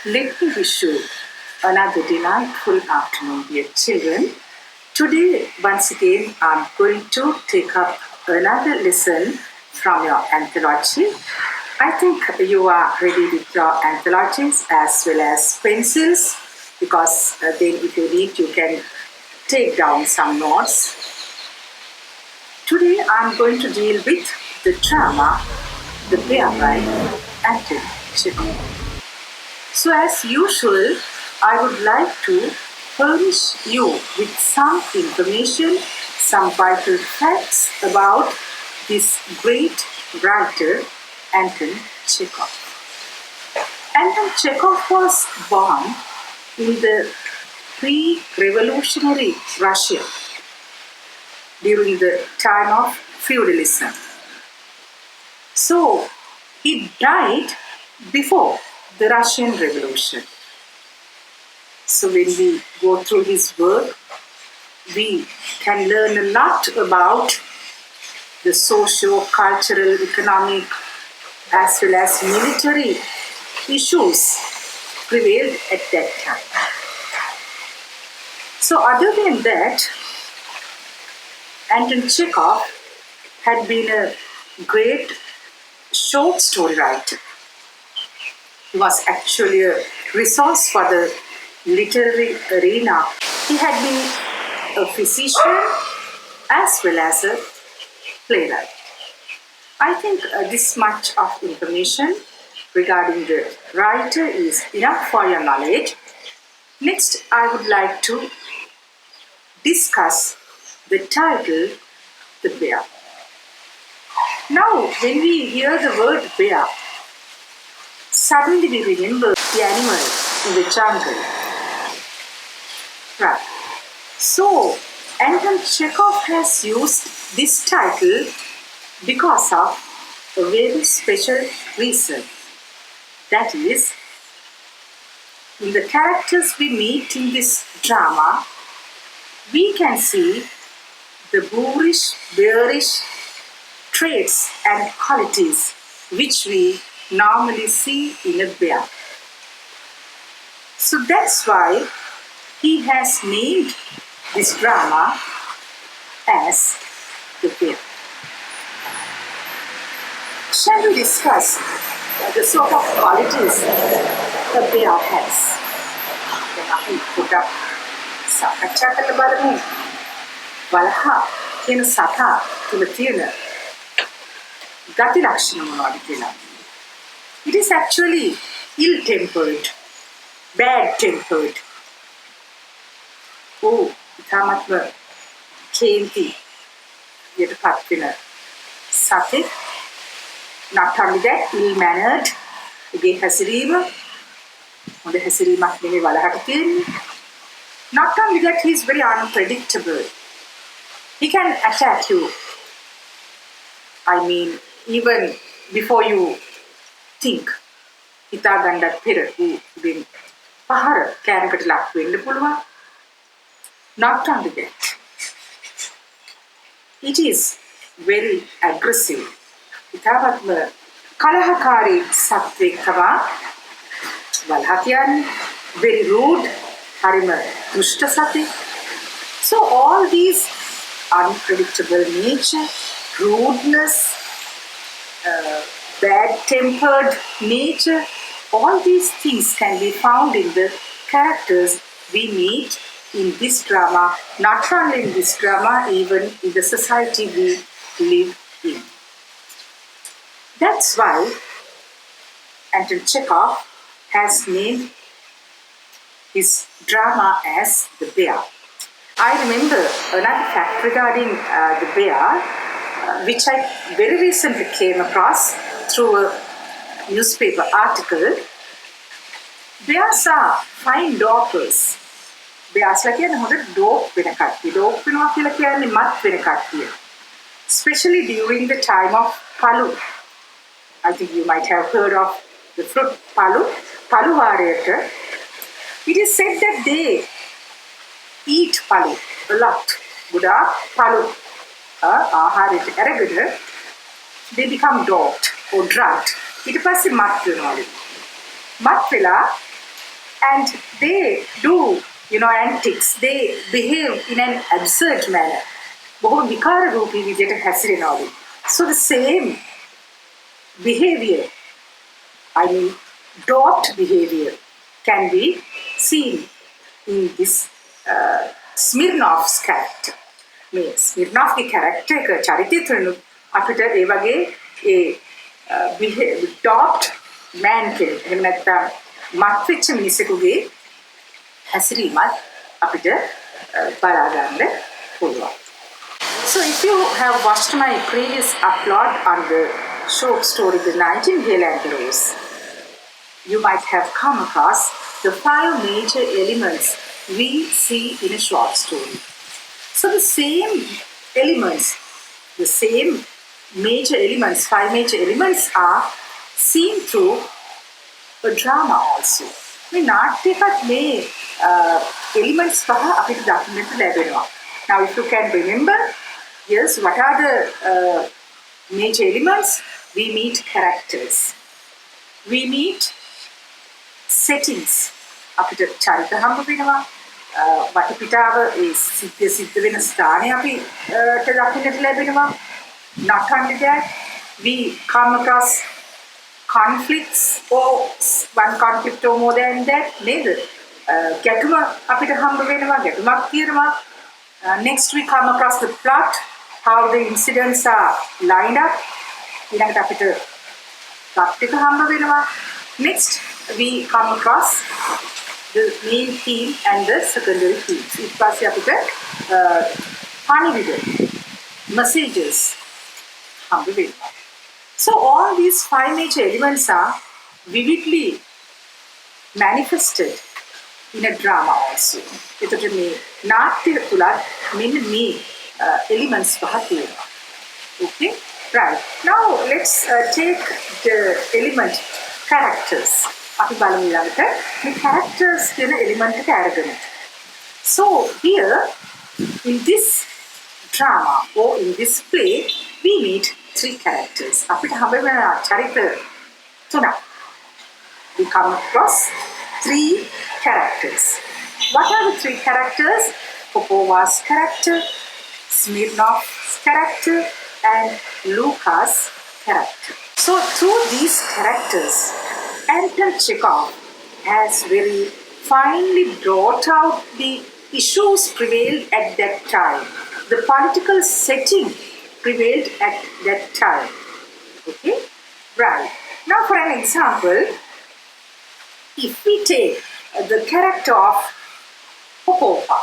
Let me wish you another delightful afternoon, dear children. Today, once again, I'm going to take up another lesson from your anthology. I think you are ready with your anthologies as well as pencils, because then if you need, you can take down some notes. Today, I'm going to deal with the drama The Bear by Anton Chekhov. So as usual, I would like to furnish you with some information, some vital facts about this great writer, Anton Chekhov. Anton Chekhov was born in the pre-revolutionary Russia during the time of feudalism. So he died before the Russian Revolution. So when we go through his work, we can learn a lot about the socio-cultural, economic, as well as military issues prevailed at that time. So other than that, Anton Chekhov had been a great short story writer. He was actually a resource for the literary arena. He had been a physician as well as a playwright. I think this much of information regarding the writer is enough for your knowledge. Next, I would like to discuss the title, The Bear. Now, when we hear the word bear, suddenly we remember the animal in the jungle. Right. So, Anton Chekhov has used this title because of a very special reason. That is, in the characters we meet in this drama, we can see the boorish, bearish traits and qualities which we normally see in a bear. So that's why he has named this drama as The Bear. Shall we discuss the sort of qualities a bear has? අපි පොඩ්ඩක් සාකච්ඡා කරලා බලමු. වලහා කියන සතා තුල තියෙන ගති ලක්ෂණ මොනවද කියලා. It is actually ill-tempered, bad-tempered. ඉතාමත්ම කේන්ති යටපත් වෙන සතෙක්. Not only that, ill-mannered, උගේ හැසිරීම හොඳ හැසිරීමක් නෙමෙයි වලහට තියෙන්නේ. Not only that, he is very unpredictable. He can attack you. I mean, even before you think. හිතා ගන්නත් පෙර ඌගෙන් පහර කෑමකට ලක් වෙන්න පුළුවන්. Not only that, it is very aggressive. ඉතාමත්ම කලහකාරී සත්වෙක් තමයි වලහා කියන්නේ. Very rude, හරිම දුෂ්ට සතෙක්. So all these unpredictable nature, rudeness, bad-tempered nature, all these things can be found in the characters we meet in this drama, not only in this drama, even in the society we live in. That's why Anton Chekhov has named his drama as The Bear. I remember another fact regarding the bear, which I very recently came across through a newspaper article. Bears are fine doggers. Bears like a dog වෙන කට්ටිය. Dog වෙනවා කියලා කියන්නේ මත් වෙන කට්ටිය. Especially during the time of palu. I think you might have heard of the fruit palu. Palu වාරයට. It is said that they eat palu a lot. ගොඩාක් palu ආහාරයට අරගෙන they become dogged or drugged. ඊට පස්සේ මත් වෙනවලු. මත් වෙලා And they do, antics. They behave in an absurd manner. බොහොම විකාර රූපී විදියට හැසිරෙනවලු. So the same behavior, I mean dwarfed behavior, can be seen in this Smirnov's character. මේ ස්මිර්නොෆ්ගේ character එක චරිතය තුළ අපිට ඒ වගේ dwarfed man කෙනෙක් එහෙම නැත්නම් මත්වෙච්ච මිනිසෙකුගේ හැසිරීමත් අපිට බලා ගන්න පුළුවන්. So if you have watched my previous upload on the short story The Nightingale and the Rose, you might have come across the 5 major elements we see in a short story. So the same elements, the same major elements, 5 major elements are seen through a drama also. මේ නාට්‍යයකත් මේ elements පහ අපිට දකින්නට ලැබෙනවා. Now if you can remember, yes, what are the major elements? We meet characters. We meet settings. අපිට චරිත හම්බ වෙනවා. වටපිටාව ඒ සිද්ධ වෙන ස්ථානය අපිට දකින්නට ලැබෙනවා. Not only that, we come across conflicts or one conflict or more than that. නේද? ගැටුම අපිට හම්බ වෙනවා. ගැටුමක් තියෙනවා. Next we come across the plot, how the incidents are lined up. ඊළඟට අපිට plot එක හම්බ වෙනවා. Next we come across the main theme and the secondary themes. ඊට පස්සේ අපිට පණිවිඩ messages හම්බ වෙනවා. So all these 5 major elements are vividly manifested in a drama also. එතකොට මේ නාට්‍ය තුලත් මෙන්න මේ elements පහ තියෙනවා. Okay? Right. Now let's take the element characters. අපි බලමු ඊළඟට මේ characters කියන element එක අරගෙන. So here in this drama or in this play we meet 3 characters. අපිට හම්බ වෙන චරිත තුනක්. We come across 3 characters. What are the 3 characters? Popova's character, Smirnov's character, and Luca's character. So through these characters, Anton Chekhov has very finely brought out the issues prevailed at that time. The political setting prevailed at that time. Okay? Right. Now for an example, if we take the character of Popova,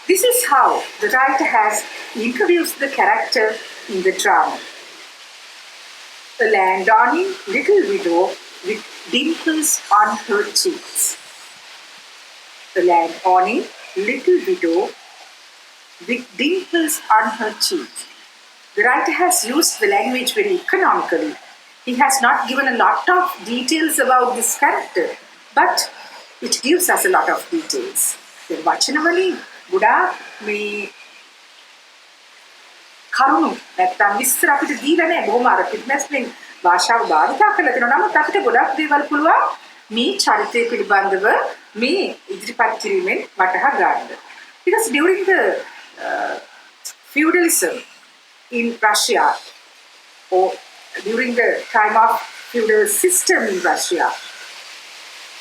this is how the writer has introduced the character in the drama. A landowning little widow with dimples on her cheeks. A landowning little widow with dimples on her cheeks. The writer has used the language very economically. He has not given a lot of details about this character, but it gives us a lot of details. The වචනවලින් ගොඩාක් මේ කරුණු නැත්තම් විස්තර අපිට දීලා නැහැ. බොහොම අර ෆිට්නස්ලින් භාෂාව භාවිතා කරලා තියෙනවා. නමුත් අපිට ගොඩක් දේවල් පුළුවන් මේ චරිතය පිළිබඳව මේ ඉදිරිපත් කිරීමෙන් වටහා ගන්න. Because during the feudalism in Russia, or during the time of feudal system in Russia,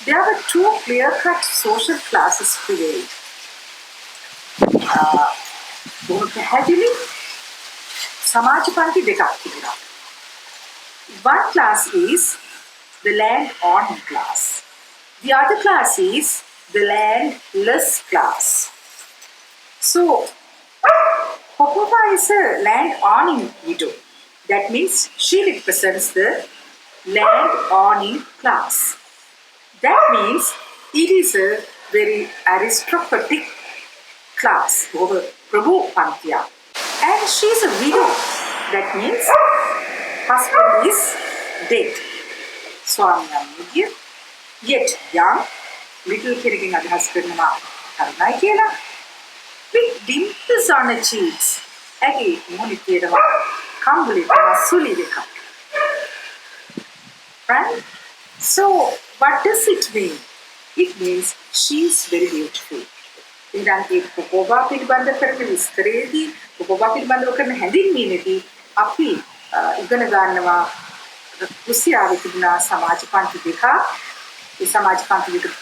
there were 2 clear-cut social classes prevailed. බොහොම පැහැදිලි සමාජ පන්ති දෙකක් තිබුණා. One class is the land-owning class. The other class is the landless class. So, Popova is a land-owning widow. That means she represents the land-owning class. That means it is a very aristocratic class, Prabhu Panthya. And she is a widow. That means husband is dead. Swami yet young, little කෙනකින් අදහස් කරනවා කරුණයි කියලා. With dimples on her cheeks. ඇගේ මුහුණේ තියෙනවා කම්බුලේ තියෙනවා සුලි දෙකක්. Right? So what does it mean? It means she is very beautiful. ඉතින් ඒ පොපෝවා පිළිබඳ කරන විස්තරයේදී පොපෝවා පිළිබඳව කරන හැඳින්වීමේදී අපි ඉගෙන ගන්නවා රුසියාවේ තිබුණ සමාජ පන්ති දෙක. ඒ සමාජ පන්ති දෙක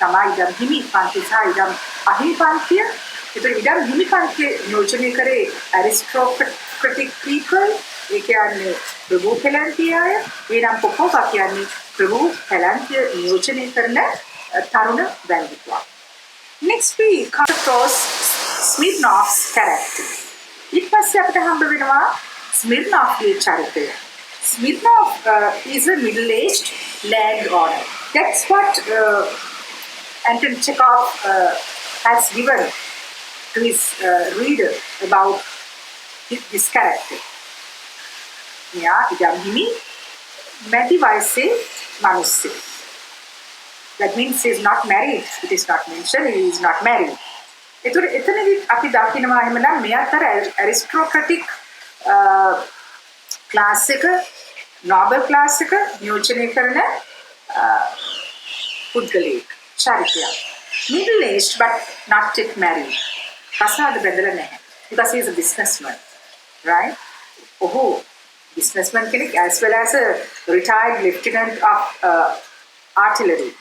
තමයි ඉදම් හිමි පන්ති සහ ඉදම් අහිමි පන්තිය. ඒතර ඉදම් හිමි පන්තිය නියෝජනය කරේ aristocratic people. ඒ කියන්නේ ප්‍රභූ පැලැන්තිය අය. ඊනම් පොපෝවා කියන්නේ ප්‍රභූ පැලැන්තිය නියෝජනය කරන තරුණ වැන්දිතුවා. Next we come across Smirnov's character. ඊට පස්සේ අපිට හම්බ වෙනවා Smirnovගේ චරිතය. Smirnov is a middle-aged landowner. That's what Anton Chekhov has given to his reader about this character. මෙයා ඉඩම් හිමි මැදි වයසේ මිනිස්සෙක්. That means he is not married. It is not mentioned he is not married. එතනදී අපි දකිනවා එහෙමනම් මෙයාට aristocratic class එක noble class එක නියෝජනය කරන පුද්ගලයෙක් චරිතයක්. Middle aged but not yet married. කසාද බැඳලා නැහැ. Because he is a businessman. Right? ඔහු businessman කෙනෙක් as well as a retired lieutenant of artillery.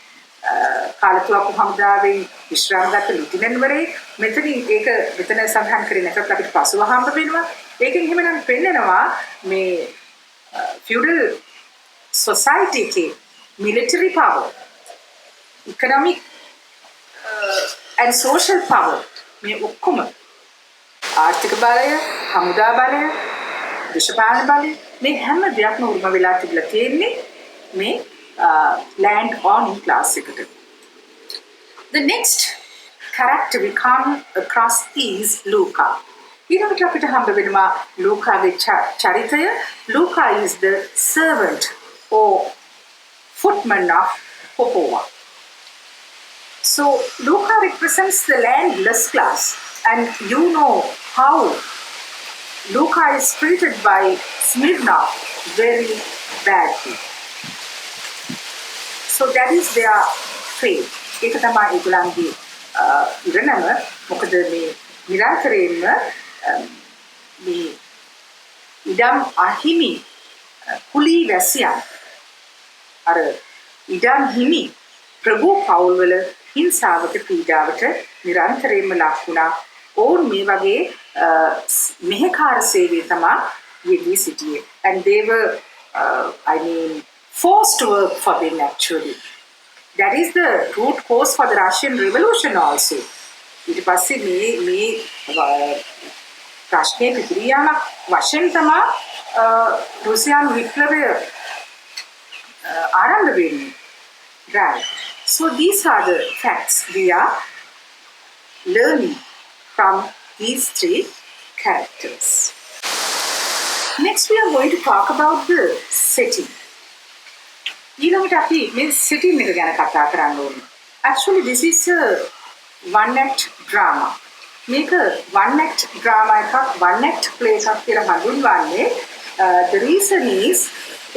කාලතුවක්කු හමුදාවෙන් විශ්‍රාමගත ලුටිනන්වරේ මෙතන ඒක මෙතන සඳහන් කරේ නැත්නම් අපිට පසුව හම්බ වෙනවා. ඒකෙන් එහෙමනම් පෙන්නනවා මේ feudal society එකේ military power, economic and social power මේ ඔක්කොම ආර්ථික බලය, හමුදා බලය, දේශපාලන බලය මේ හැම දෙයක්ම උරුම වෙලා තිබිලා තියෙන්නේ මේ land owning class එකට. The next character we come across is Luca. ඊළඟට අපිට හම්බ වෙනවා ලූකාගේ චරිතය. Luca is the servant or footman of Popova. So Luca represents the landless class, and you know how Luca is treated by Smirnov very badly. So that is their fate. ඒක තමයි ඒගොල්ලන්ගේ ඉරණම. මොකද මේ නිරන්තරයෙන්ම මේ ඉඩම් අහිමි කුලී වැසියන් අර ඉඩම් හිමි ප්‍රභූ පවුල්වල හිංසාවට පීඩාවට නිරන්තරයෙන්ම ලක් වුණා. ඔවුන් මේ වගේ මෙහෙකාර සේවය තමයි යෙදී සිටියේ. And they were forced to work for them actually. That is the root cause for the Russian Revolution also. ඊට පස්සේ මේ ප්‍රශ්නේ පිළිගියාම වශයෙන් තමයි රුසියානු විප්ලවය ආරම්භ වෙන්නේ. Right. So these are the facts we are learning from these three characters. Next we are going to talk about the setting. ඊළඟට අපි මේ setting එක ගැන කතා කරන්න ඕනේ. Actually this is a one act drama. මේක one act drama එකක්, one act play එකක් කියලා හඳුන්වන්නේ. The reason is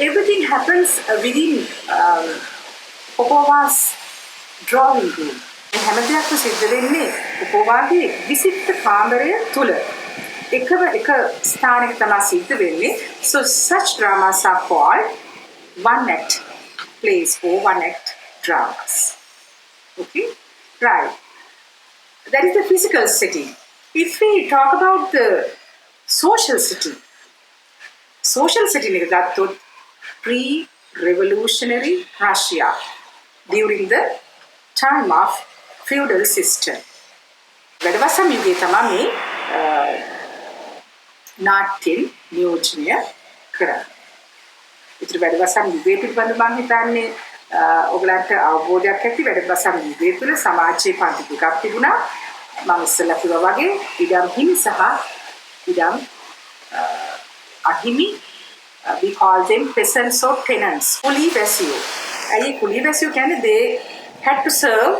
everything happens within Popova's drawing room. මේ හැම දෙයක්ම සිද්ධ වෙන්නේ Popovaගේ විසිට කාමරය තුල. එක ස්ථානයක තමයි සිද්ධ වෙන්නේ. So such dramas are called one act plays or one act dramas. Okay, right. That is the physical setting. If we talk about the social setting එක ගත්තොත් pre-revolutionary Russia during the time of feudal system. වැඩවසම් යුගයේ තමයි මේ නාට්‍යයෙන් නියෝජනය කරන්නේ. ඉතින් වැඩවසම් යුගයේ පිළිබඳව මම හිතන්නේ ඔයගලන්ට අවබෝධයක් ඇති. වැඩවසම් යුගයේ තුල සමාජයේ පන්ති දෙකක් තිබුණා. මම ඉස්සෙල්ලා කිව්වා වගේ ඉඩම් හිමි සහ ඉඩම් අහිමි. We call them peasants or tenants. කුලී වැසියෝ. ඇයි කුලී වැසියෝ කියන්නේ they had to serve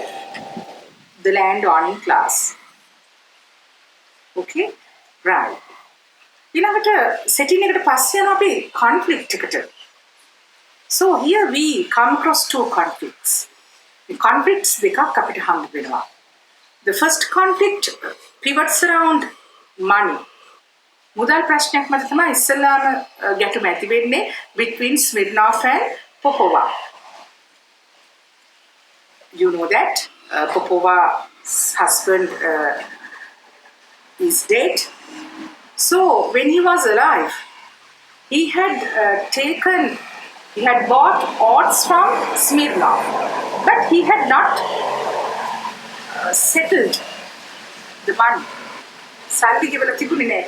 the land owning class. Okay, right. ඊළඟට setting එකට පස්සේ යනවා අපි conflict එකට. So here we come across two conflicts. conflicts දෙකක් අපිට හම්බ වෙනවා. The first conflict pivots around money. මුදල් ප්‍රශ්නයක් මත තමයි ඉස්සෙල්ලාම ගැටුම ඇති වෙන්නේ between Smirnov and Popova. You know that Popova's husband is dead. So when he was alive, he had bought oats from Smirnov, but he had not settled the money.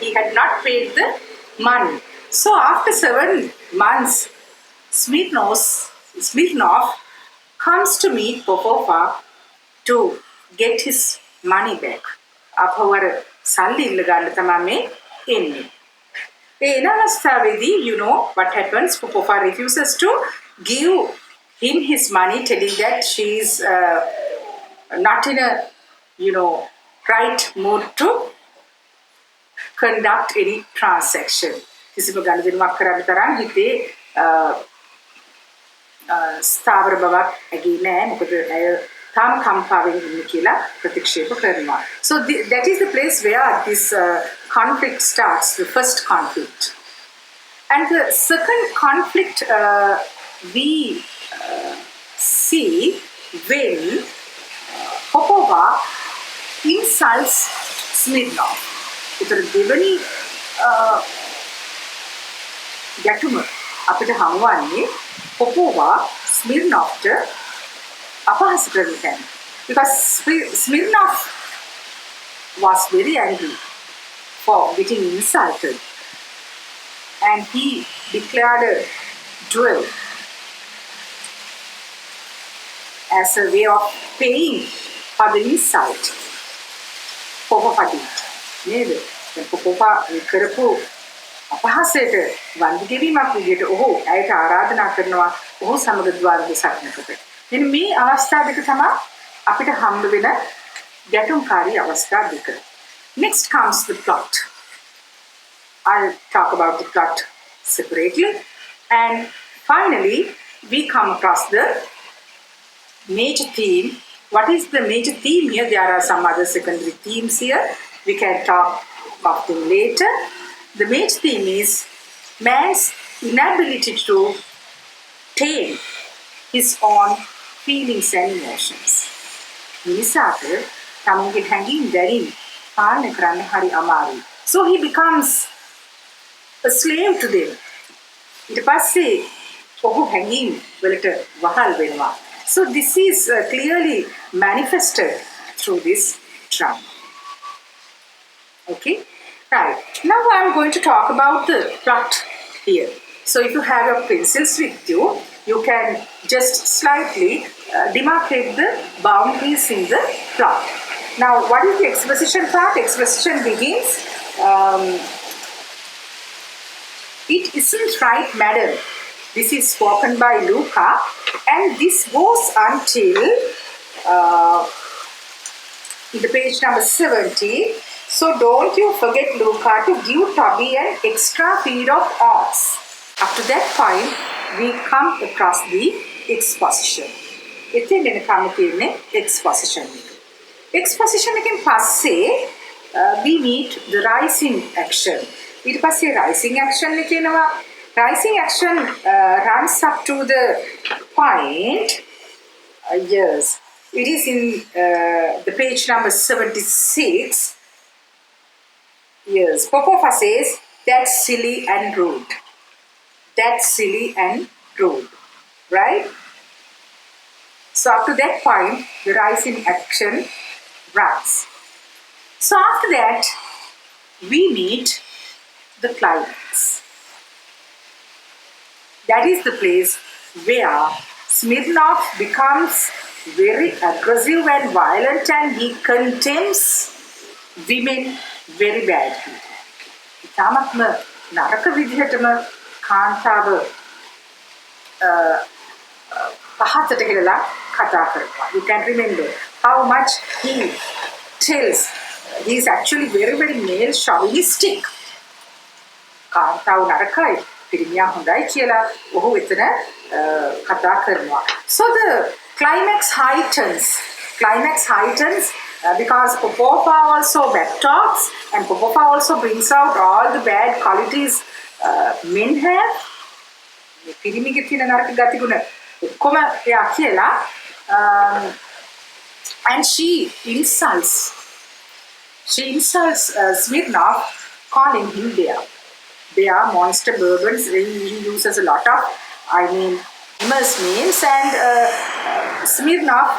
He had not paid the money. So after 7 months, Smirnov comes to meet Popova to get his money back. අපවර සල්ලි ඉල්ල ගන්න තමයි එන්නේ. In අවස්ථාවේදී, you know what happens. Popova refuses to give him his money, telling that she is not in a right mood to conduct any transaction. කිසිම ගනුදෙනුවක් කරන්න තරම් හිතේ ස්ථාවර බවක් ඇගේ නැහැ. මොකද ඇය තාම කම්පාවෙන් ඉන්නේ කියලා ප්‍රතික්ෂේප කරනවා. So that is the place where this conflict starts, the first conflict. And the second conflict we see when Popova insults Smirnov. ඒතර දෙවනි ගැටුම අපිට හමුවන්නේ Popova Smirnovට අපහාස කරන තැන. Because Smirnov was very angry for getting insulted, and he declared a duel as a way of paying for the insult. Popova did. නේද? දැන් Popova කරපු අපහාසයට වන්දි ගෙවීමක් විදිහට ඔහු ඇයට ආරාධනා කරනවා ඔහු සමග ද්වාර දෙසක්නකට. මෙන්න මේ අවස්ථා දෙක තමයි අපිට හම්බ වෙන ගැටුම්කාරී අවස්ථා දෙක. Next comes the plot. I'll talk about the plot separately. And finally, we come across the major theme. What is the major theme here? There are some other secondary themes here. We can talk about them later. The major theme is man's inability to tame his own feelings and emotions. මිනිසාට තමන්ගේ හැඟීම් දැරීම් පාලනය කරන්න හරි අමාරුයි. So he becomes a slave to them. ඊට පස්සේ ඔහු හැඟීම් වලට වහල් වෙනවා. So this is clearly manifested through this drama. Okay? Right. Now I'm going to talk about the plot here. So if you have your pencils with you, you can just slightly demarcate the boundaries in the plot. Now, what is the exposition part? Exposition begins, it isn't right, madam. This is spoken by Luca, and this goes until the page number 70. So don't you forget, Luca, to give Toby an extra feed of oats. Up to that point, we come across the exposition. එතෙන් එනකම් තියෙන්නේ exposition එක. Exposition එකෙන් පස්සේ we meet the rising action. ඊට පස්සේ rising action එක එනවා. Rising action runs up to the point. Yes, it is in the page number 76. Yes, Popova says, that's silly and rude. That's silly and rude, right? So up to that point, the rising action runs. So after that, we meet the climax. That is the place where Smirnov becomes very aggressive and violent, and he condemns women very badly. ඉතාමත්ම නරක විදිහටම කාන්තාව පහතට හෙලලා කතා කරනවා. You can remember how much he tells. He is actually very, very male chauvinistic. කාන්තාව නරකයි, පිරිමියා හොඳයි කියලා ඔහු එතන කතා කරනවා. So the Climax heightens. Because Popova also backtalks, and Popova also brings out all the bad qualities men have. And she insults Smirnov, calling him bear, monster, bourbons. He uses a lot of, famous names, and Smirnov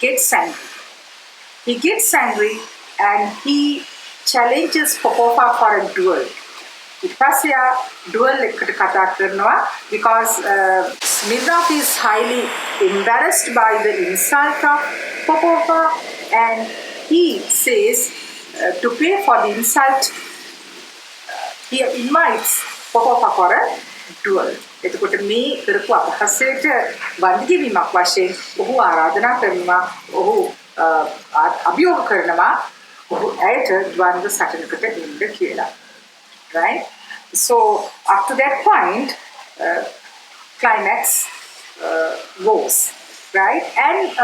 gets angry. He gets angry and he challenges Popova for a duel. Duel because Smirnov is highly embarrassed by the insult of Popova, and he says to pay for the insult, he invites Popova for a duel. එතකොට මේ කරපු අපහසයට වන්දිවීමක් වශයෙන් ඔහු ආරාධනා කරනවා, ඔහු අභියෝග කරනවා ඔහු ඇයට ද්වන්ද සටනකට එන්න කියලා. Right? So up to that point, climax goes, right? And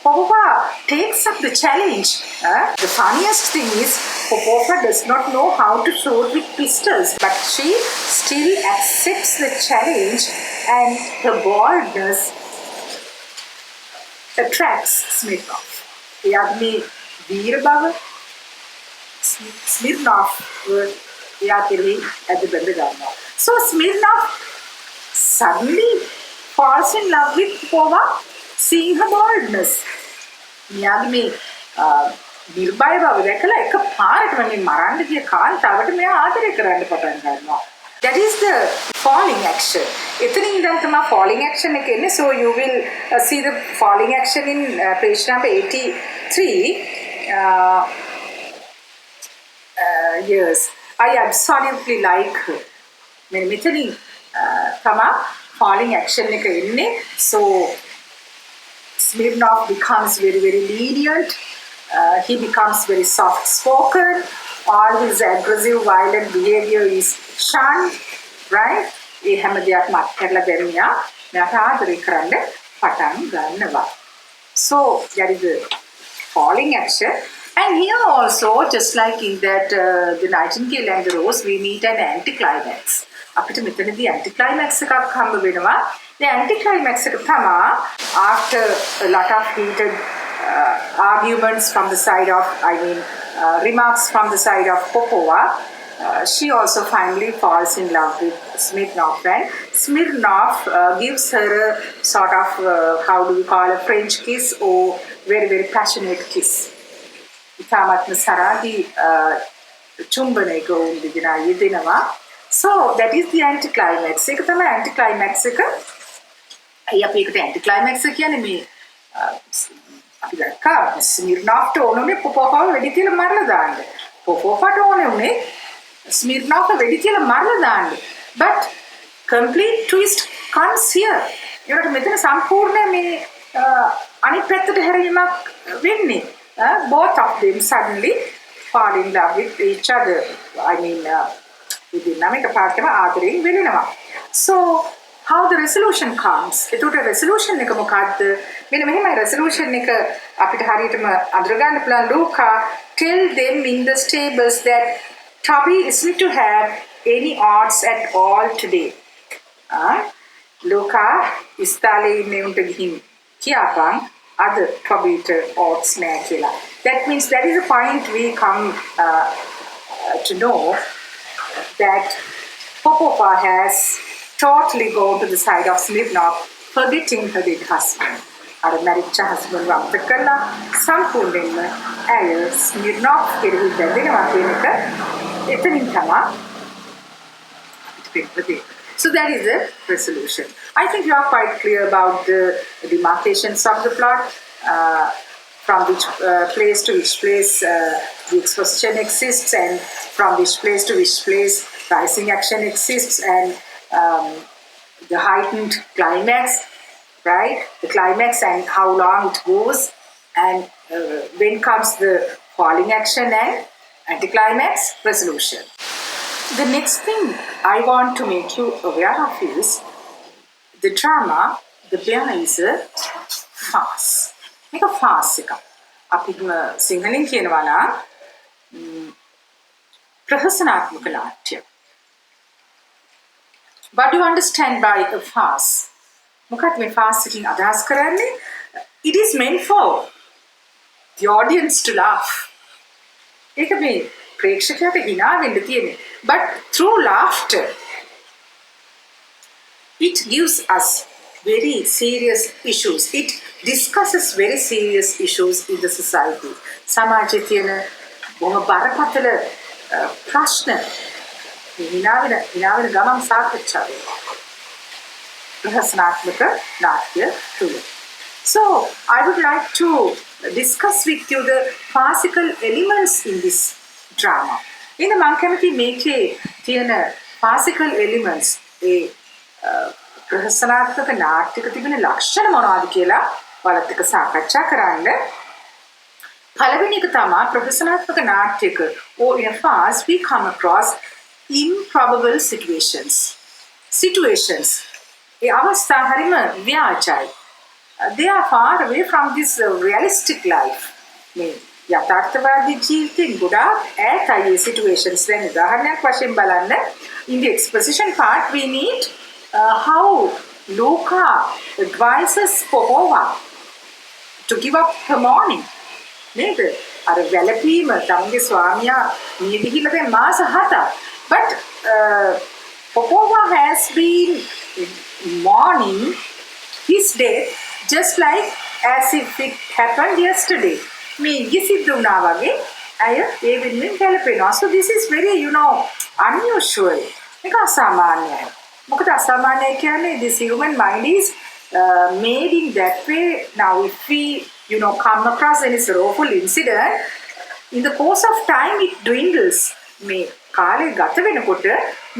Popova takes up the challenge. The funniest thing is Popova does not know how to shoot with pistols, but she still accepts the challenge, and her boldness attracts Smirnov. එයාගේ වීර බව Smirnov එයා කෙරෙහි ඇද බැඳ ගන්නවා. So Smirnov suddenly falls in love with Popova, seeing her boldness. මෙයාගේ මේ නිර්භය බව දැකලා එක පාරටම මේ මරන්න ගිය කාන්තාවට මෙයා ආදරය කරන්න පටන් ගන්නවා. That is the falling action. එතනින් ඉඳන් තමයි falling action එක එන්නේ. So you will see the falling action in page number 83. Yes, I absolutely like her. මෙතනින් තමයි falling action එක එන්නේ. So Smirnov becomes very, very lenient. He becomes very soft-spoken. All his aggressive, violent behavior is shunned, right? ඒ හැම දෙයක්ම අත්හැරලා දැම්මියා මෙයාට ආදරය කරන්න පටන් ගන්නවා. So that is the falling action. And here also, just like in that the Nightingale and the Rose, we meet an anticlimax. අපිට මෙතනදී anticlimax එකක් හම්බ වෙනවා. The anticlimax එක තමයි after a lot of heated arguments from the side of, remarks from the side of Popova, she also finally falls in love with Smirnov, and Smirnov gives her a sort of, how do we call, a French kiss or very, very passionate kiss. ඉතාමත්ම සරාගී චුම්බනයක උන්දිනා යෙදෙනවා. So that is the anticlimax. ඒක තමයි anticlimax එක. අපි ඒකට anticlimax කියන්නේ මේ අපි දැක්කා ස්මිර්නොෆ්ට ඕනේ පොපොෆාව වෙඩි කියලා මරලා දාන්න. පොපොෆාට ඕනේ උනේ ස්මිර්නොෆ්ව වෙඩි කියලා මරලා දාන්න. But complete twist comes here. ඒකට මෙතන සම්පූර්ණ මේ අනිත් පැත්තට හැරීමක් වෙන්නේ. Both of them suddenly fall in love with each other. Within එක පාර්ටම ආදරයෙන් වෙලෙනවා. So how the resolution comes? ඒකට resolution එක මොකක්ද? මෙන්න මෙහෙමයි resolution එක අපිට හරියටම අඳුරගන්න පුළුවන්. Luca tell them in the stables that Toby isn't to have any odds at all today. Luca ඉස්තාලේ ඉන්නේ උන්ට ගිහින් කියපන් අද Tobyට odds නෑ කියලා. That means that is a point we come to know that Popova has totally gone to the side of Smirnov, forgetting her dead husband. Our married husband වම්ත කළා සම්පූර්ණයෙන්ම ඇය Smirnov කෙරෙහි බැඳෙනවා කියන එක එතනින් තමයි. So that is the resolution. I think you are quite clear about the demarcations of the plot, from which place to which place the exposition exists, and from which place to which place rising action exists, and the heightened climax, right? The climax and how long it goes, and when comes the falling action and anticlimax resolution. The next thing I want to make you aware of is the drama the bear is a farce. Make a farce එක. අපි සිංහලෙන් කියනවා නම් ප්‍රහසනාත්මක නාට්‍ය. What do you understand by a farce? මොකක්ද මේ farce එකකින් අදහස් කරන්නේ? It is meant for the audience to laugh. ඒක මේ ප්‍රේක්ෂකයාට hina වෙන්න තියෙන්නේ. But through laughter, it gives us very serious issues. It discusses very serious issues in the society. සමාජයේ තියෙන බොහොම බරපතල ප්‍රශ්න hina වෙන ගමන් සාකච්ඡා වෙනවා. ප්‍රහසනාත්මක නාට්‍ය තුල. So, I would like to discuss with you the farcical elements in this drama. In the මම කැමති මේකේ තියෙන farcical elements ප්‍රහසනාත්මක නාට්‍යක තිබෙන ලක්ෂණ මොනවද කියලා ඔයාලත් එක්ක සාකච්ඡා කරන්න. පළවෙනි එක තමයි ප්‍රහසනාත්මක නාට්‍යක or in a farce we come across improbable situations. ඒ අවස්ථා හරිම ව්‍යාජයි. They are far away from this realistic life. මේ යථාර්ථවාදී ජීවිතෙන් ගොඩාක් ඈතයි situations. දැන් උදාහරණයක් වශයෙන් බලන්න. In the exposition part we need how Luca advises Popova to give up her mourning. නේද? අර වැළපීම තමගේ ස්වාමියා මිය ගිහිල්ලා දැන් මාස 7ක්. But Popova has been mourning his death just like as if it happened yesterday. මේ ඉගිසිද්ද වුණා වගේ අය ඒ වෙනුවෙන් ගැලපෙනවා. So this is very unusual. මේක අසාමාන්‍යයි. මොකද අසාමාන්‍යයි කියන්නේ this human mind is made in that way. Now if we come across any sorrowful incident, in the course of time it dwindles. මේ කාලේ ගත වෙනකොට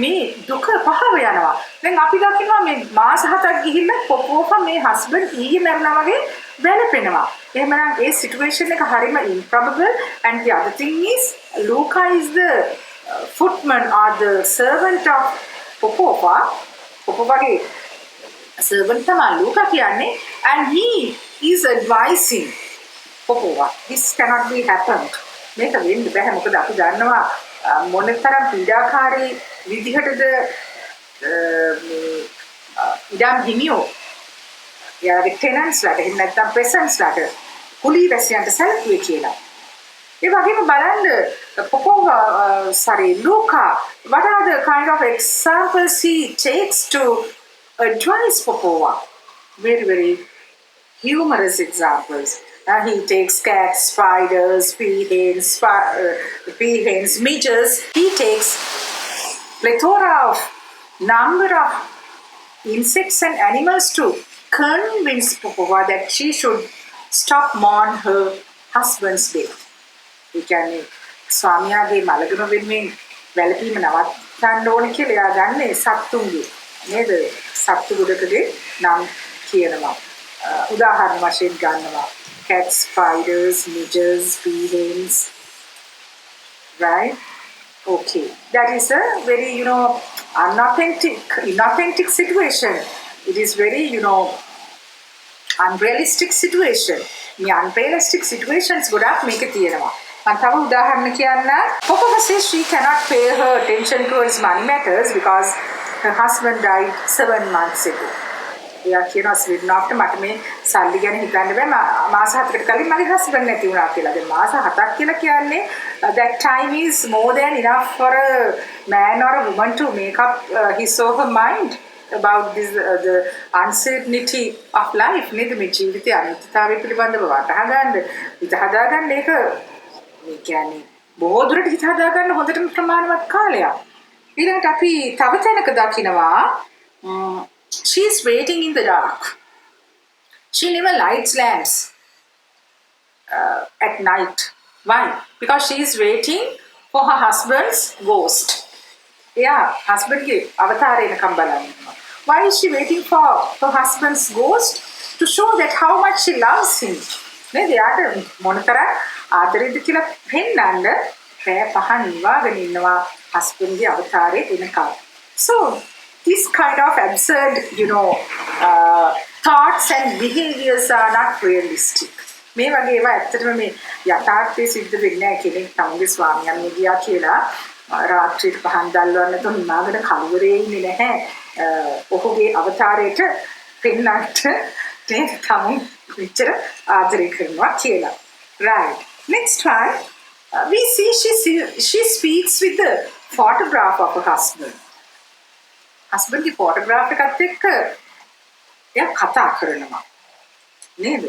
මේ දුක පහව යනවා. දැන් අපි දකිනවා මේ මාස 7ක් ගිහිල්ලා පොපෝපා මේ හස්බන්ඩ් ඊයේ මැරුණා වගේ වැළපෙනවා. එහෙමනම් ඒ සිටුේෂන් එක හරිම improbable. And the other thing is Luca is the footman or the servant of Popova. Popovaගේ servant තමයි Luca කියන්නේ. And he is advising Popova. This cannot be happened. මේක වෙන්න බෑ. මොකද අපි දන්නවා මොනතරම් පීඩාකාරී විදිහටද ඉඩම් හිමියෝ යාගේ ටෙනන්ට්ස්ලාට එහෙම නැත්නම් පෙසන්ට්ස්ලාට කුලී වැසියන්ට සැලකුවේ කියලා. ඒ වගේම බලන්න Luca, what are the kind of examples he takes to advise Popova? Very, very humorous examples. He takes cats, spiders, peahens, midges. He takes plethora of number of insects and animals to convince Popova that she should stop mourn her husband's death. ඒ කියන්නේ ස්වාමියාගේ මළගම වෙනුවෙන් වැළපීම නවත්තන්න ඕනේ කියලා එයා ගන්නේ සත්තුන්ගේ නේද? සත්තු ගොඩකගේ නම් කියනවා. උදාහරණ වශයෙන් ගන්නවා. Cats, spiders, midges, peahens, right? Okay, that is a very inauthentic situation. It is very unrealistic situation. මේ unrealistic situations ගොඩක් මේකේ තියෙනවා. මම තව උදාහරණ කියන්න. Popova says she cannot pay her attention towards money matters because her husband died 7 months ago. එයා කියනවා ස්විඩ්නොෆ්ට මට මේ සල්ලි ගැන හිතන්න බෑ මාස 7කට කලින් මගේ හස්බන්ඩ් නැති වුණා කියලා. දැන් මාස 7ක් කියලා කියන්නේ that time is more than enough for a man or a woman to make up his or her mind about this the uncertainty of life. නේද? මේ ජීවිතයේ අනිත්‍යතාවය පිළිබඳව වටහා ගන්න හිත හදා ගන්න ඒක මේ කියන්නේ බොහෝ දුරට හිත හදා ගන්න හොඳටම ප්‍රමාණවත් කාලයක්. ඊළඟට අපි තව තැනක දකිනවා she is waiting in the dark. She never lights lamps at night. Why? Because she is waiting for her husband's ghost. Yeah, husband ge avatar enakam balanna. Why is she waiting for her husband's ghost? To show that how much she loves him. නේද? යාට මොනතරම් ආදරෙද කියලා පෙන්නන්න පැය 5 නිවාගෙන ඉන්නවා husband ගේ අවතාරයේ එනකම්. So this kind of absurd, thoughts and behaviors are not realistic. මේ වගේ ඒවා ඇත්තටම මේ යථාර්ථයේ සිද්ධ වෙන්නේ නැහැ කෙනෙක් තමගේ ස්වාමියාන් ගියා කියලා රාත්‍රියට පහන් දැල්වන්න නැතුව නිමාගෙන කලවරේ ඉන්නේ නැහැ. ඔහුගේ අවතාරයට පෙන්නට තමුන් විතර ආදරය කරනවා කියලා. Right. Next one, we see she speaks with the photograph of her husband. Husband की photograph එකත් එක්ක එයා කතා කරනවා. නේද?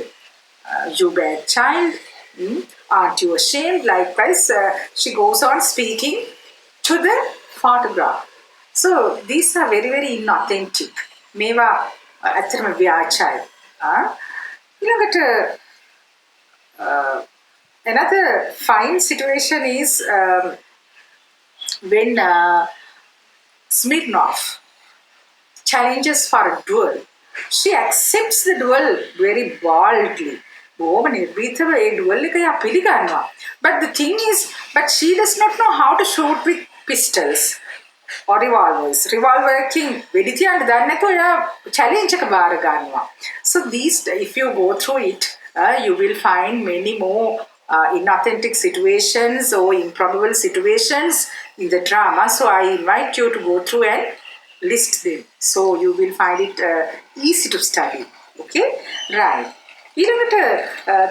You bad child, aren't you ashamed? Likewise, she goes on speaking to the photograph. So these are very, very inauthentic. මේවා ඇත්තටම ව්‍යාජයි. ඊළඟට another fine situation is when Smirnov challenges for a duel. She accepts the duel very boldly. But the thing is, but she does not know how to shoot with pistols or revolvers. Revolver king, challenge. So these, if you go through it, you will find many more inauthentic situations or improbable situations in the drama. So I invite you to go through and list them. So you will find it easy to study. Okay? Right. ඊළඟට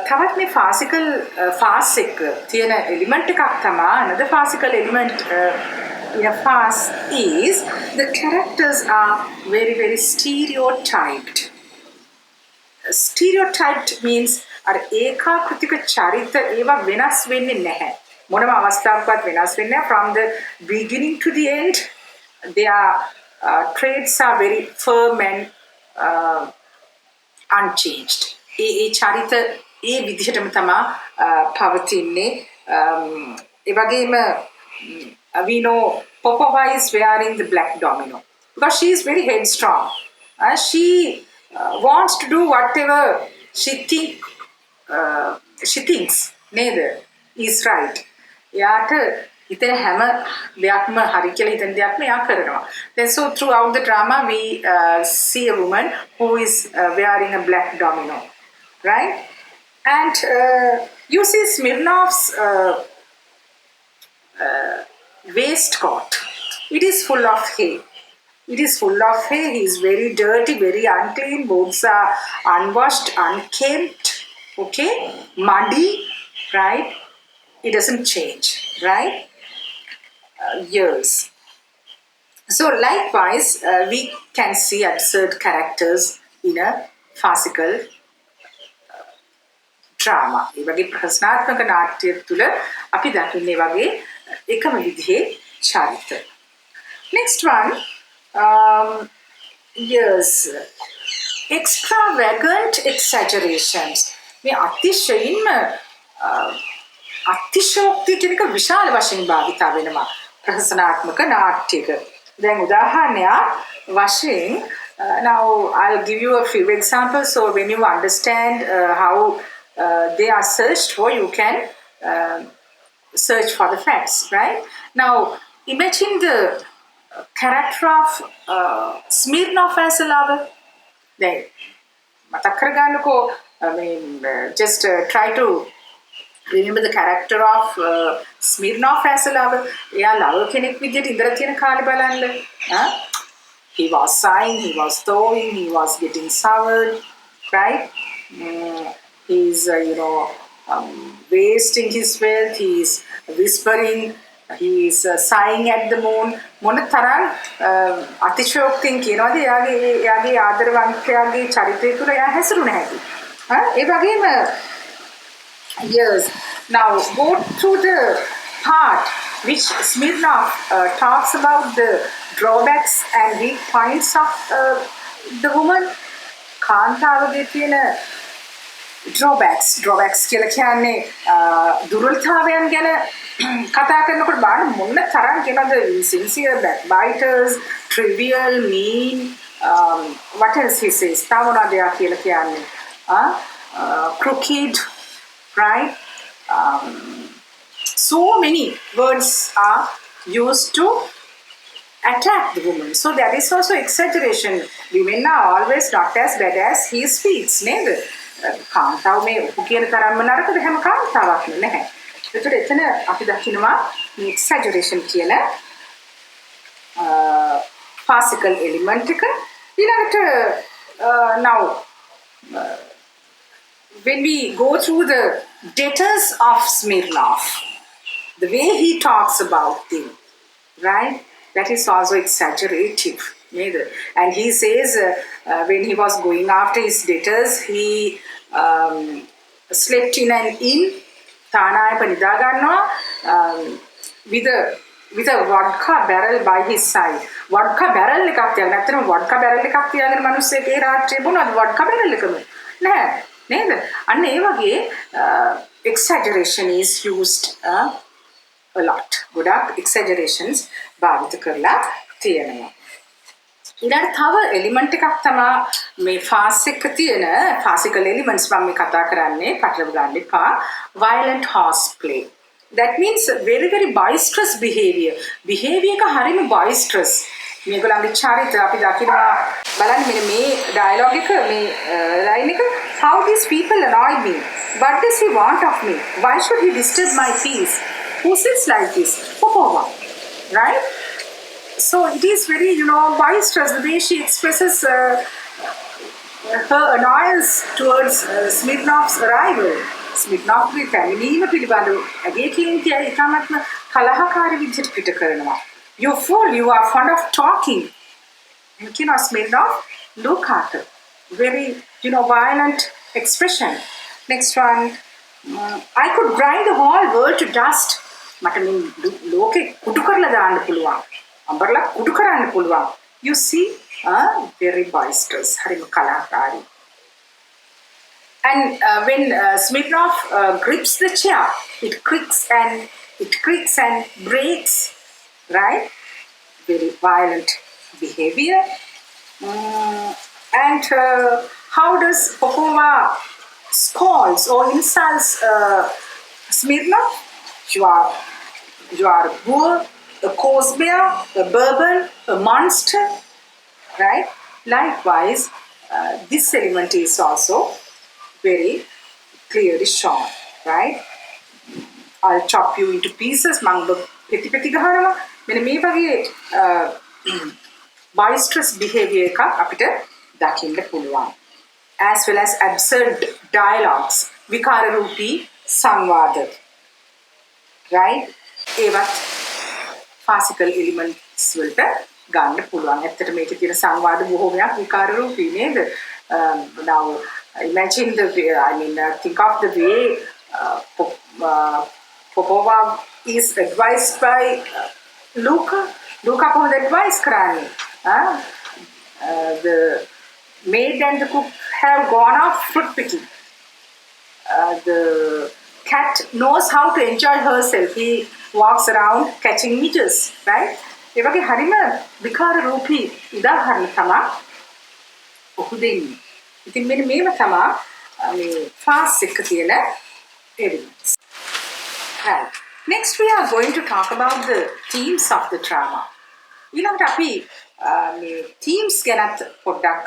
තවත් මේ farcical farce එක තියෙන element එකක් තමයි another farcical element in a farce is the characters are very, very stereotyped. Stereotyped means අර ඒකාකෘතික චරිත ඒවා වෙනස් වෙන්නේ නැහැ. මොනම අවස්ථාවකවත් වෙනස් වෙන්නේ නැහැ. From the beginning to the end, their traits are very firm and unchanged. ඒ චරිත ඒ විදිහටම තමයි පවතින්නේ. ඒ වගේම we know Popova is wearing the black domino because she is very headstrong. She wants to do whatever she thinks neither is right. යාට ඉතින් හැම දෙයක්ම හරි කියලා හිතන දෙයක්ම යා කරනවා. Then so throughout the drama we see a woman who is wearing a black domino, right? And you see Smirnov's waistcoat. It is full of hair. It is full of hair. He is very dirty, very unclean. Boobs are unwashed, unkempt, okay, muddy, right? It doesn't change, right? Years. So likewise, we can see absurd characters in a farcical drama. ඒ වගේ ප්‍රශ්නාත්මක නාට්‍ය තුළ අපි දකින්නේ වගේ එකම විදිහේ චරිත. Next one, yes, extravagant exaggerations. මේ අතිශයින්ම අතිශෝක්ති කියන එක විශාල වශයෙන් භාවිතා වෙනවා ප්‍රහසනාත්මක නාට්‍යයක. දැන් උදාහරණයක් වශයෙන් now I'll give you a few examples so when you understand how they are searched for, you can search for the facts, right? Now imagine the character of Smirnov as a lover. Then මතක් කරගන්නකෝ. I mean just try to remember the character of Smirnov as a lover. එයා lover කෙනෙක් විදිහට ඉඳලා තියෙන කාලේ බලන්න. He was sighing, he was thawing, he was getting soured, right? He's wasting his wealth, he's whispering, he's sighing at the moon. මොන තරම් අතිශෝක්තියෙන් කියනවාද එයාගේ ආදරවන්තයාගේ චරිතය තුළ එයා හැසිරුණ හැටි. ඒ වගේම yes, now go through the part which Smirnov talks about the drawbacks and weak points of the woman. කාන්තාවගේ තියෙන drawbacks කියලා කියන්නේ දුර්වලතාවයන් ගැන කතා කරනකොට බලන්න මොන තරම් කියනද insincere, backbiters, trivial, mean, what else he says? තවමනද එයා කියලා කියන්නේ crooked, right? So many words are used to attack the woman. So that is also exaggeration. Women are always not as bad as he speaks. නේද? කාන්තාව මේ උපු කියන තරම්ම නරකද හැම කාන්තාවක්ම නැහැ. ඒකට එතන අපි දකිනවා මේ exaggeration කියන farcical element එක. ඊළඟට now when we go through the debtors of Smirnov, the way he talks about them, right? That is also exaggerative. And he says when he was going after his debtors, he slept in an inn, with a vodka barrel by his side. Vodka barrel එකක් තියන. නැත්නම් vodka barrel එකක් තියාගෙන මිනිස්සෙක් ඒ රාත්‍රියේ බොනවද vodka barrel එකම? නැහැ. නේද? අන්න ඒ වගේ exaggeration is used a lot. ගොඩක් exaggerations භාවිත කරලා තියෙනවා. ඊළඟ තව එලිමන්ට් එකක් තමයි මේ ෆාස් එක තියෙන farcical elements මම මේ කතා කරන්නේ පටලව ගන්න එපා. Violent horseplay. That means very very boisterous behavior. Behavior එක හරිම boisterous. මේගොල්ලන්ගේ චරිත අපි දකිනවා බලන්න මෙන්න මේ dialogue එක මේ line එක, how these people annoy me. What does he want of me? Why should he disturb my peace? Who sits like this? Popova. Right? So it is very, boisterous the way she expresses her annoyance towards Smirnov's arrival. Smirnov's family පිළිබඳව ඇගේ කීර්තිය ඉතාමත්ම කලහකාරී විදිහට පිට කරනවා. You fool, you are fond of talking. And Smirnov, look at her. Very, violent expression. Next one, I could grind the whole world to dust. මට මේ ලෝකෙ කුඩු කරලා දාන්න පුළුවන්. අඹරලා කුඩු කරන්න පුළුවන්. You see, very boisterous. හරිම කලහකාරී. And when Smirnov grips the chair, it creaks and breaks, right? Very violent behavior. And how does Popova scolds or insults Smirnov? You are a boor, a coarse bear, a bourbon, a monster, right? Likewise, this element is also very clearly shown, right? I'll chop you into pieces. Mangbo peti ගහනවා. මෙන්න මේ වගේ boisterous behavior එකක් අපිට දකින්න පුළුවන්. As well as absurd dialogues, විකාර රූපී සංවාද, right? ඒවත් farcical elements වලට ගන්න පුළුවන්. ඇත්තට මේකේ තියෙන සංවාද බොහෝමයක් විකාර රූපී නේද? Now imagine the way, think of the way Popova is advised by Luca. Luca කොහොමද advice කරන්නේ? The maid and the cook have gone off fruit picking. The cat knows how to enjoy herself. He walks around catching midges, right? ඒ වගේ හරිම විකාර රූපී උදාහරණ තමයි ඔහු දෙන්නේ. ඉතින් මෙන්න මේව තමයි මේ ෆාස් එක තියෙන elements. Right. Next we are going to talk about the themes of the drama. ඊළඟට අපි මේ themes ගැනත් පොඩ්ඩක්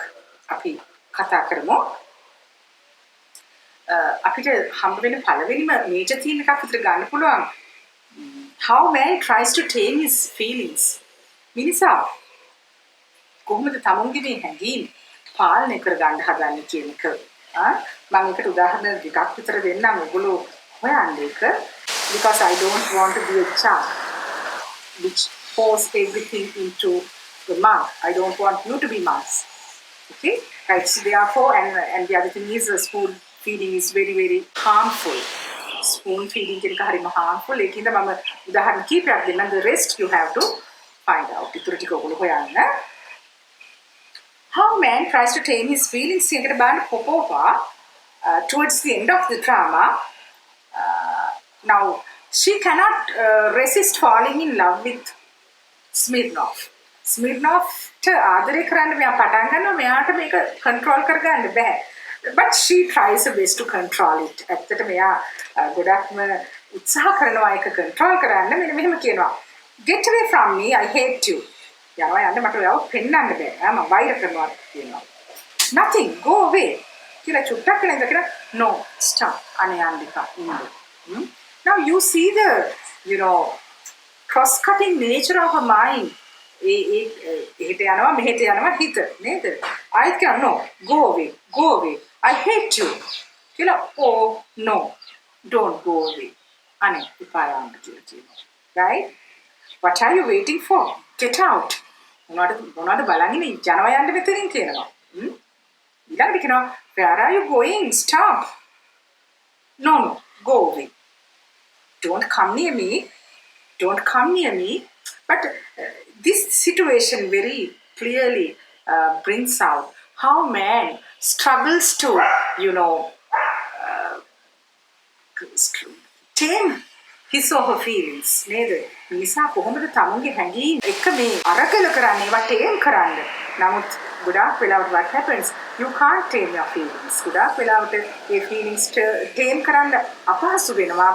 අපි කතා කරමු. අපිට හම්බ වෙන පළවෙනිම major theme එකක් විතර ගන්න පුළුවන්. How man tries to tame his feelings. මිනිසා කොහොමද තමුන්ගේ මේ හැඟීම් පාලනය කරගන්න හදන්නේ කියන එක. මම ඒකට උදාහරණ දෙකක් විතර දෙන්නම් ඔයගොල්ලෝ හොයන්න ඒක. Because I don't want to be a child which pours everything into the mouth. I don't want you to be mouse. Okay? Right. So therefore, and the other thing is spoon feeding is very, very harmful. Spoon feeding is very harmful. Lekin the mama udaharan keepyak denna, the rest you have to find out. Ituru tika ogolu hoyanna. How man tries to tame his feelings කියකට බලන්න Popova towards the end of the drama. Now she cannot resist falling in love with Smirnov. Smirnov ආදරය කරන්න මෙයා පටන් ගන්නවා, මෙයාට මේක control කරගන්න බෑ. But she tries her best to control it. ඇත්තට මෙයා ගොඩක්ම උත්සාහ කරනවා ඒක control කරන්න. මෙන්න මෙහෙම කියනවා. Get away from me, I hate you. යනවා යන්න මට ඔයාව පෙන්නන්න බෑ. මම වෛර කරනවා කියනවා. Nothing, go away. කියලා චුට්ටක් කියලා ඉඳලා no, stop. අනේ යන්න එපා ඉන්න. Now you see the, cross-cutting nature of a mind. එහෙට යනවා මෙහෙට යනවා හිත නේද? ආයෙත් කියනවා no, go away. I hate you. කියලා oh no, don't go away. අනේ එපා යන්න කියනවා. Right? What are you waiting for? Get out. මොනවද බලන් ඉන්නේ? යනවා යන්න මෙතනින් කියනවා. ඊළඟට කියනවා where are you going? Stop. No, go away. Don't come near me. But this situation very clearly brings out how man struggles to, tame his or her feelings. නේද? මිනිසා කොහොමද තමුන්ගේ හැඟීම් එක මේ අරගල කරන්නේ ඒවා tame කරන්න. නමුත් ගොඩාක් වෙලාවට what happens? You can't tame your feelings. ගොඩාක් වෙලාවට ඒ feelings tame කරන්න අපහසු වෙනවා.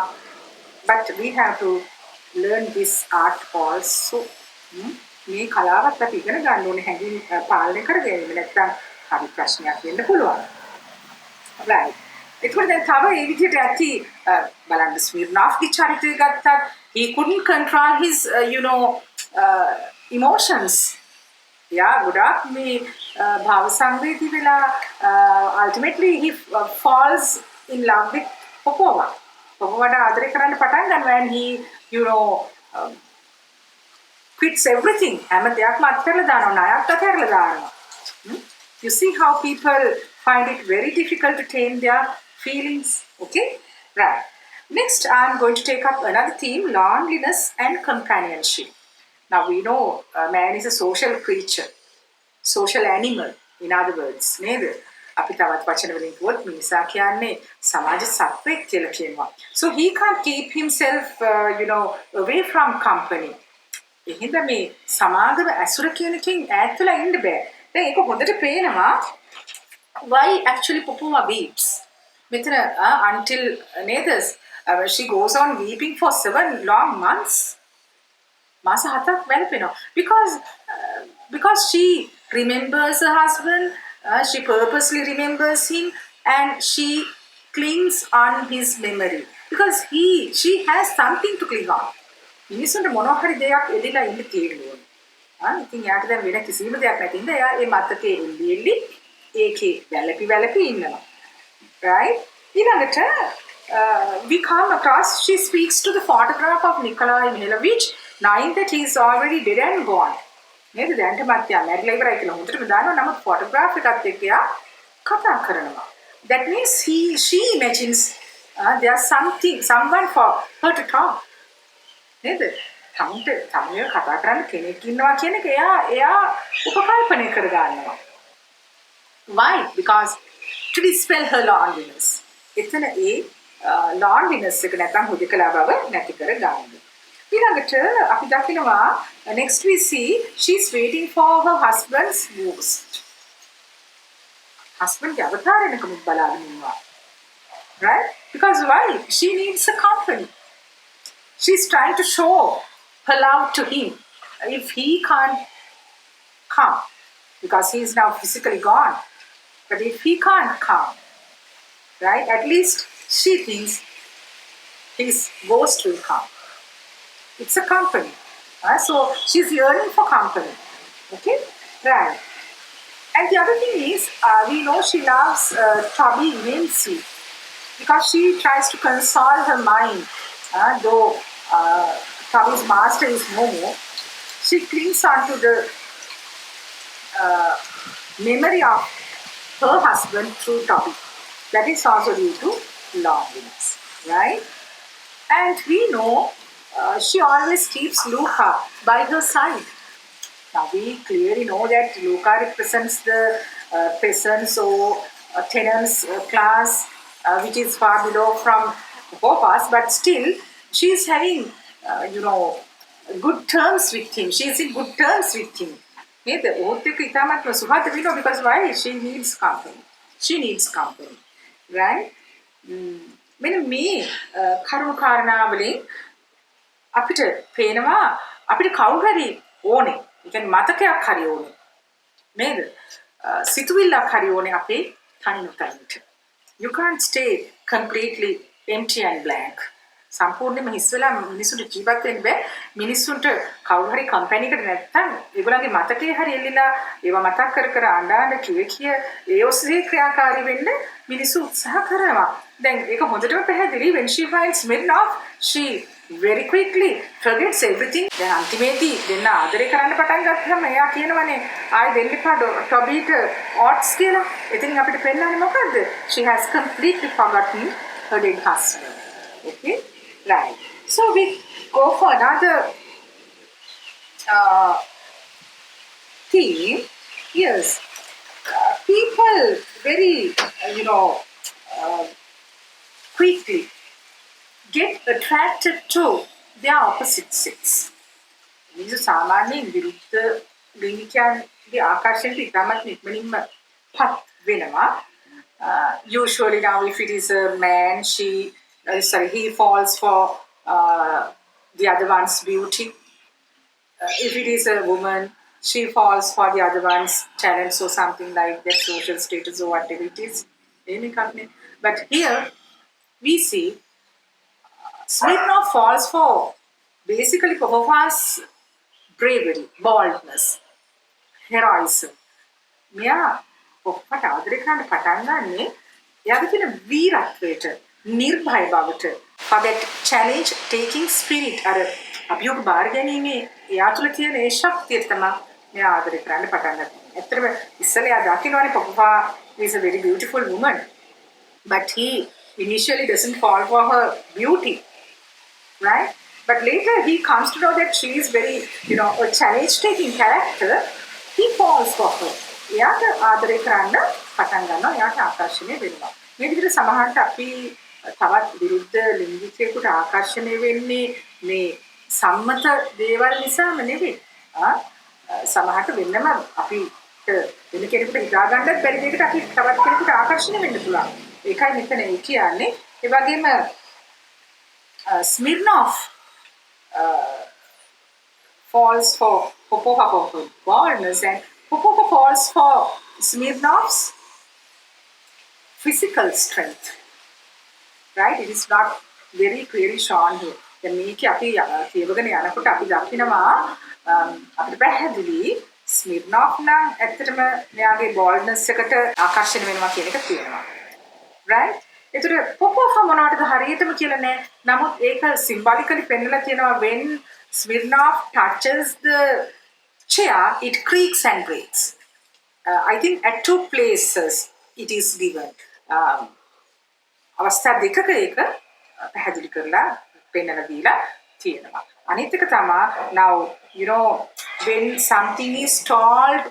But we have to learn this art also. මේ කලාවත් අපි ඉගෙන ගන්න ඕනේ හැඟීම් පාලනය කරගැනීම. නැත්නම් හරි ප්‍රශ්නයක් වෙන්න පුළුවන්. Right. ඒකෝද දැන් තව ඒ විදිහට ඇති බලන්න ස්මිර්නොෆ්ගේ චරිතය ගත්තත් he couldn't control his emotions. ගොඩාක් මේ භාව සංවේදී වෙලා ultimately he falls in love with Popova. Popovට ආදරය කරන්න පටන් ගන්නවා and he quits everything. හැම දෙයක්ම අත්හැරලා දානවා, ණයත් අත්හැරලා දානවා. You see how people find it very difficult to tame their feelings. Okay? Right. Next, I'm going to take up another theme, loneliness and companionship. Now, we know man is a social creature, social animal, in other words. නේද? අපි තවත් වචන වලින් කිව්වොත් මිනිසා කියන්නේ සමාජ සත්වෙක් කියලා කියනවා. So he can't keep himself, away from company. එහෙනම් මේ සමාගම ඇසුර කියන එකෙන් ඈත් වෙලා ඉන්න බෑ. දැන් ඒක හොඳට පේනවා why actually Popova weeps. මෙතන until නේද? She goes on weeping for 7 long months. මාස 7ක් වැළපෙනවා. Because she remembers her husband, she purposely remembers him and she clings on his memory. Because she has something to cling on. මිනිස්සුන්ට මොනවා හරි දෙයක් එදිලා ඉන්න තියෙනවා. ඉතින් යාට දැන් වෙන කිසිම දෙයක් නැති ඉඳ එයා ඒ මතකේ එල්ලි ඒකේ වැළපි ඉන්නවා. Right? ඊළඟට we come across, she speaks to the photograph of Nikolai Mikhailovich, knowing that he is already dead and gone. නේද? දැන්ට මැරිලා ඉවරයි කියලා හොඳටම දන්නවා. නමුත් photograph එකත් එක්ක එයා කතා කරනවා. That means she imagines there's someone for her to talk. නේද? තමුන්ට කතා කරන්න කෙනෙක් ඉන්නවා කියන එක එයා උපකල්පනය කර ගන්නවා. Why? Because to dispel her loneliness. එතන ඒ loneliness එක නැත්නම් හුදකලා බව නැති කර ගන්න. ඊළඟට අපි දකිනවා next we see she's waiting for her husband's ghost. husband ගේ අවතාරයක මුත් බලාගෙන ඉන්නවා. Right? Because why? She needs a company. She's trying to show her love to him. If he can't come, because he is now physically gone. But if he can't come, right, at least she thinks his ghost will come. It's a company. So she's yearning for company. Okay? Right. And the other thing is, we know she loves Toby immensely because she tries to console her mind. Though Toby's master is no more, she clings on to the memory of her husband through Toby. That is also due to loneliness, right? And we know she always keeps Luca by her side. Now we clearly know that Luca represents the peasants or tenants class, which is far below from Popas, but still she is having, good terms with him. She is in good terms with him. Because why? She needs company. Right? මෙන්න මේ කරුණු කාරණා වලින් අපිට පේනවා අපිට කවුරු හරි ඕනේ. ඒ කියන්නේ මතකයක් හරි ඕනේ. නේද? සිතුවිල්ලක් හරි ඕනේ අපේ තනියට. You can't stay completely empty and blank. සම්පූර්ණයෙන්ම හිස් වෙලා මිනිසුන්ට ජීවත් වෙන්න බෑ. මිනිසුන්ට කවුරු හරි කම්පැනි එකට නැත්තම් ඒගොල්ලන්ගේ මතකේ හරි එල්ලිලා ඒවා මතක් කර කර අඬන කිය ඒ ඔස්සේ ක්‍රියාකාරී වෙන්න මිනිස්සු උත්සාහ කරනවා. දැන් ඒක හොඳටම පැහැදිලි. When she finds Smirnov, she very quickly forgets everything. දැන් අන්තිමේදී දෙන්න ආදරේ කරන්න පටන් ගත්තම එයා කියනවනේ ආයි දෙන්න එපා ටොබීට ඔට්ස් කියලා. ඉතින් අපිට පෙන්නන්නේ මොකද්ද? She has completely forgotten her dead husband. Okay, right. So we go for another theme. Yes, people very quickly get attracted to their opposite sex. This is සාමාන්‍යයෙන් විරුද්ධ ලිංගිකයන්ගේ ආකර්ෂණයට ඉතාමත් ඉක්මනින්ම පත් වෙනවා. Usually now if it is a man, he falls for the other one's beauty. If it is a woman, she falls for the other one's talents or something like that, social status or whatever it is. But here we see Smirnov falls for basically Popova's bravery, boldness, heroism. මෙයා ඔක්කට ආදරේ කරන්න පටන් ගන්නේ එයාගේ තියෙන වීරත්වයට, නිර්භය බවට, for that challenge taking spirit අර අභියෝග බාර ගැනීමේ එයා තුළ තියෙන ඒ ශක්තිය තමයි මෙයා ආදරේ කරන්න පටන් ගන්නේ. ඇත්තටම ඉස්සෙල්ලා එයා දකින්නවනේ Popova is a very beautiful woman, but he initially doesn't fall for her beauty, right? But later he comes to know that she is very, a challenge-taking character. He falls for her. එයාට ආදරේ කරන්න පටන් ගන්නවා. එයාට ආකර්ෂණය වෙනවා. මේ විදිහට සමහරට අපි තවත් විරුද්ධ ලිංගිකයෙකුට ආකර්ෂණය වෙන්නේ මේ සම්මත දේවල් නිසාම නෙවෙයි. සමහරට වෙන්නම අපි වෙන කෙනෙකුට හිතා ගන්නත් බැරි දෙයකට අපි තවත් කෙනෙකුට ආකර්ෂණය වෙන්න පුළුවන්. ඒකයි මෙතන කියන්නේ. ඒ වගේම Smirnov falls for Popova for boldness, and Popova falls for Smirnov's physical strength. Right? It is not very clearly shown here. දැන් මේක අපි කියවගෙන යනකොට අපි දකිනවා අපිට පැහැදිලි Smirnov නම් ඇත්තටම මෙයාගේ boldness එකට ආකර්ෂණය වෙනවා කියන එක තියෙනවා. Right? ඒතර Popova මොනවටද හරියටම කියලා නෑ. නමුත් ඒක symbolically පෙන්නලා තියෙනවා when Smirnov touches the chair, it creaks and breaks. I think at two places it is given. අවස්ථා දෙකක ඒක පැහැදිලි කරලා පෙන්නලා දීලා තියෙනවා. අනිත් එක තමයි now when something is told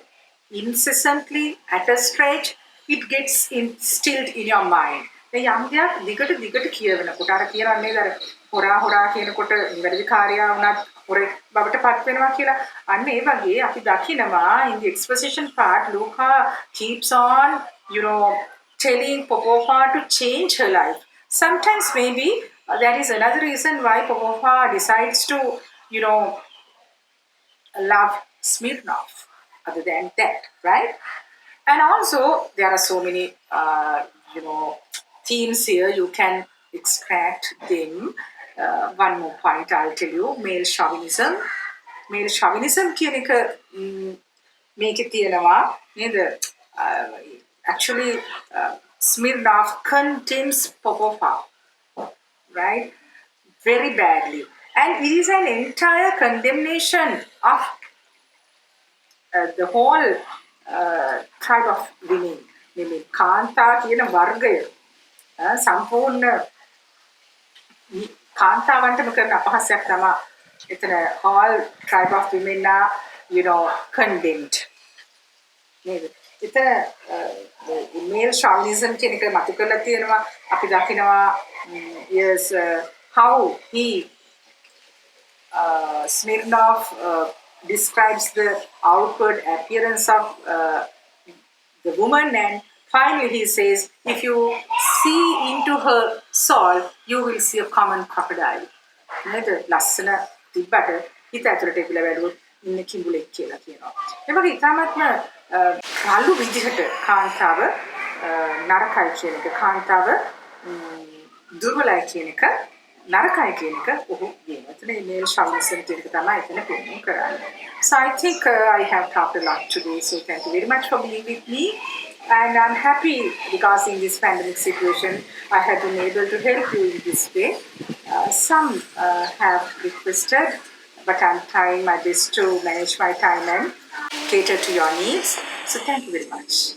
incessantly at a stretch, it gets instilled in your mind. දැන් යම් දෙයක් දිගට කියවෙනකොට අර කියනවා නේද අර හොරා කියනකොට නිවැරදි කාර්යය වුණත් හොරෙක් බවට පත් වෙනවා කියලා. අන්න ඒ වගේ අපි දකිනවා in the exposition part Luca keeps on telling Popova to change her life. Sometimes maybe that is another reason why Popova decides to love Smirnov other than that, right? And also there are so many themes here, you can extract them. One more point I'll tell you, male chauvinism. Male chauvinism කියන එක මේකේ තියෙනවා නේද? Actually Smirnov condemns Popova, right? Very badly. And it is an entire condemnation of the whole tribe of women. මේ කාන්තා කියන වර්ගය සම්පූර්ණ කාන්තාවන්ටම කරන අපහාසයක් තමයි එතන all tribe of women are condemned. නේද? එතන male chauvinism කියන එක මතු කරලා තියෙනවා. අපි දකිනවා yes how he Smirnov describes the outward appearance of the woman, and finally he says, if you see into her soul, you will see a common crocodile. නේද? ලස්සන තිබ්බට හිත ඇතුළට ගිහලා බැලුවොත් ඉන්න කිඹුලෙක් කියලා කියනවා. ඒ වගේ ඉතාමත්ම රළු විදිහට කාන්තාව නරකයි කියන එක, කාන්තාව දුර්වලයි කියන එක, නරකයි කියන එක ඔහු කියනවා. එතන male chauvinism කියන එක තමයි එතන පෙන්වන්න කරන්නේ. So I think I have talked a lot today, so thank you very much for being with me. And I'm happy because in this pandemic situation, I have been able to help you in this way. Some have requested, but I'm trying my best to manage my time and cater to your needs. So thank you very much.